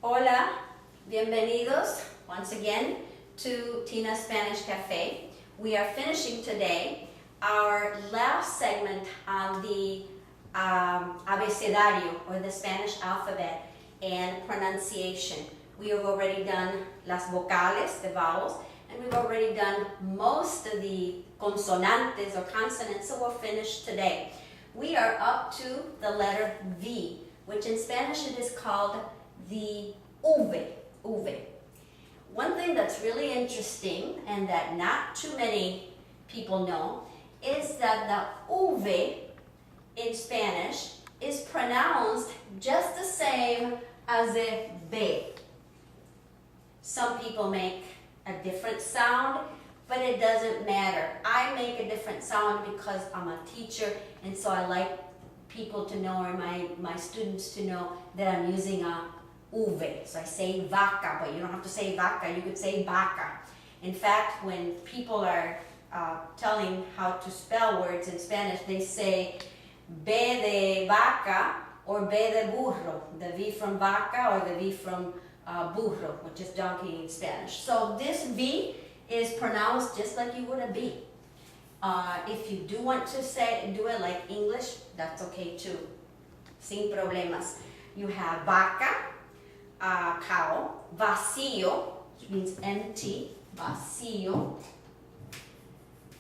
Hola, bienvenidos once again to Tina's Spanish Cafe. We are finishing today our last segment on the abecedario, or the Spanish alphabet, and pronunciation. We have already done las vocales, the vowels, and we've already done most of the consonantes or consonants, so we're finished today. We are up to the letter V, which in Spanish it is called the V. One thing that's really interesting and that not too many people know is that the V in Spanish is pronounced just the same as the B. Some people make a different sound, but it doesn't matter. I make a different sound because I'm a teacher, and so I like people to know, or my students to know, that I'm using a V. So I say vaca, but you don't have to say vaca, you could say vaca. In fact, when people are telling how to spell words in Spanish, they say B de vaca or B de burro, the V from vaca or the V from burro, which is donkey in Spanish. So this V is pronounced just like you would a B. If you do want to do it like English, that's okay too, sin problemas. You have vaca, cow, vacío, which means empty, vacío.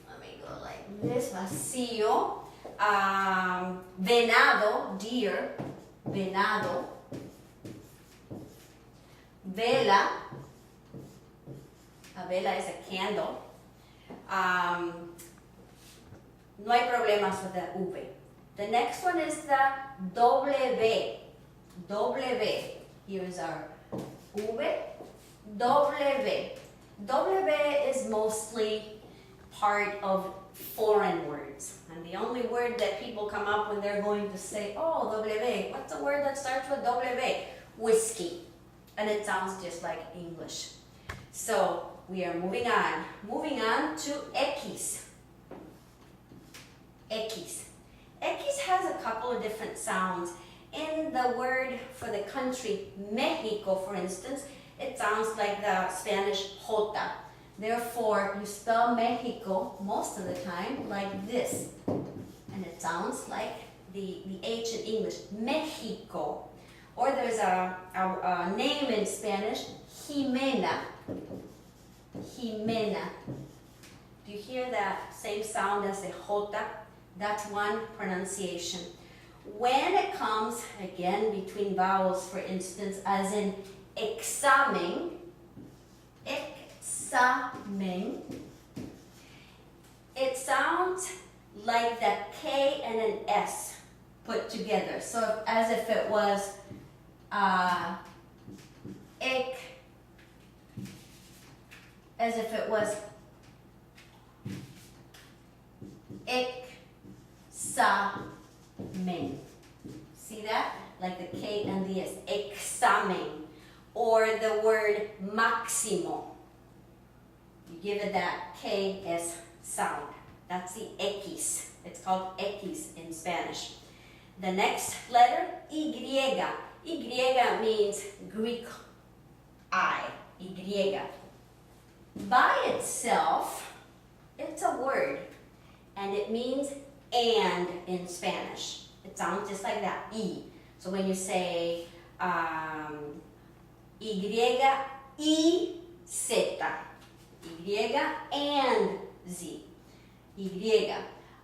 Let me go like this, vacío. Venado, deer, venado. Vela, a vela is a candle. No hay problemas with the V. The next one is the W. W. Here is our V. W. W is mostly part of foreign words. And the only word that people come up when they're going to say, oh, W, what's the word that starts with W? Whiskey. And it sounds just like English. So we are moving on. Moving on to X. X. X has a couple of different sounds. In the word for the country, Mexico, for instance, it sounds like the Spanish jota. Therefore, you spell Mexico most of the time like this. And it sounds like the H in English, Mexico. Or there's a name in Spanish, Jimena. Jimena. Do you hear that same sound as the jota? That's one pronunciation. When it comes, again, between vowels, for instance, as in examen, examen, it sounds like that K and an S put together. So as if it was as if it was examen. See that? Like the K and the S. Examen. Or the word máximo. You give it that KS sound. That's the X. It's called X in Spanish. The next letter, Y. Y means Greek I. Y. By itself, it's a word. And it means and in Spanish. It sounds just like that, Y. So when you say Y, Y, Z. Y and Z. Y.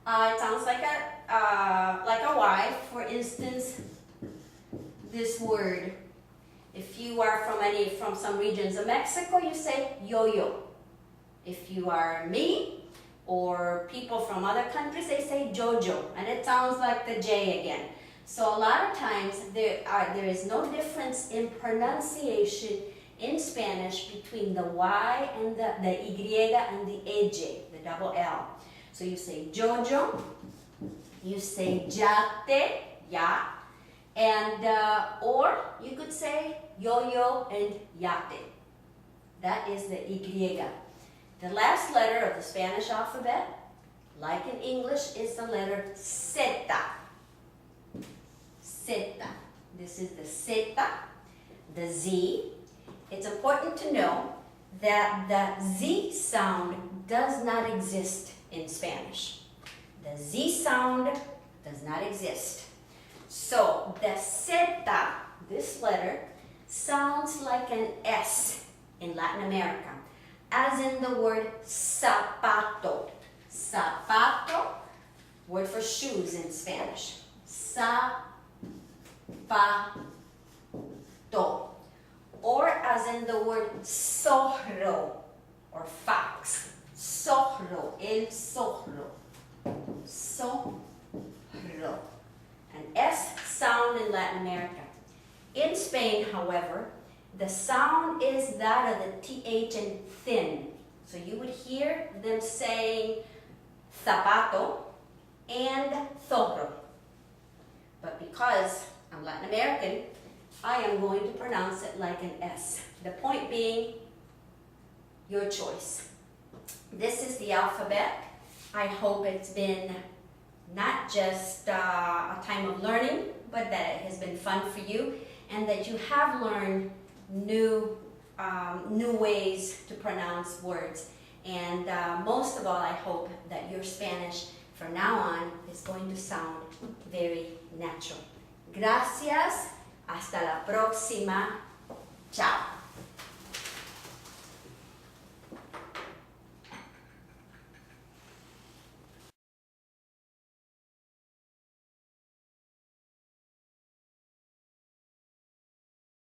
It sounds like a Y. For instance, this word. If you are from some regions of Mexico, you say yo-yo. If you are me, or people from other countries, they say Jojo, and it sounds like the J again. So a lot of times there is no difference in pronunciation in Spanish between the Y and the Y and the EJ, the double L. So you say Jojo, you say Yate, ya, and or you could say Yo-yo and Yate. That is the Y. The last letter of the Spanish alphabet, like in English, is the letter Z. Z. This is the Z. the Z. It's important to know that the Z sound does not exist in Spanish. The Z sound does not exist. So the zeta, this letter, sounds like an S in Latin America, as in the word zapato. Zapato, word for shoes in Spanish. Zapato. Or as in the word zorro, or fox. Zorro, el zorro. Zorro. An S sound in Latin America. In Spain, however, the sound is that of the TH in thin. So you would hear them saying zapato and zorro. But because I'm Latin American, I am going to pronounce it like an S. The point being, your choice. This is the alphabet. I hope it's been not just a time of learning, but that it has been fun for you, and that you have learned new ways to pronounce words. And most of all, I hope that your Spanish from now on is going to sound very natural. Gracias. Hasta la próxima. Chao.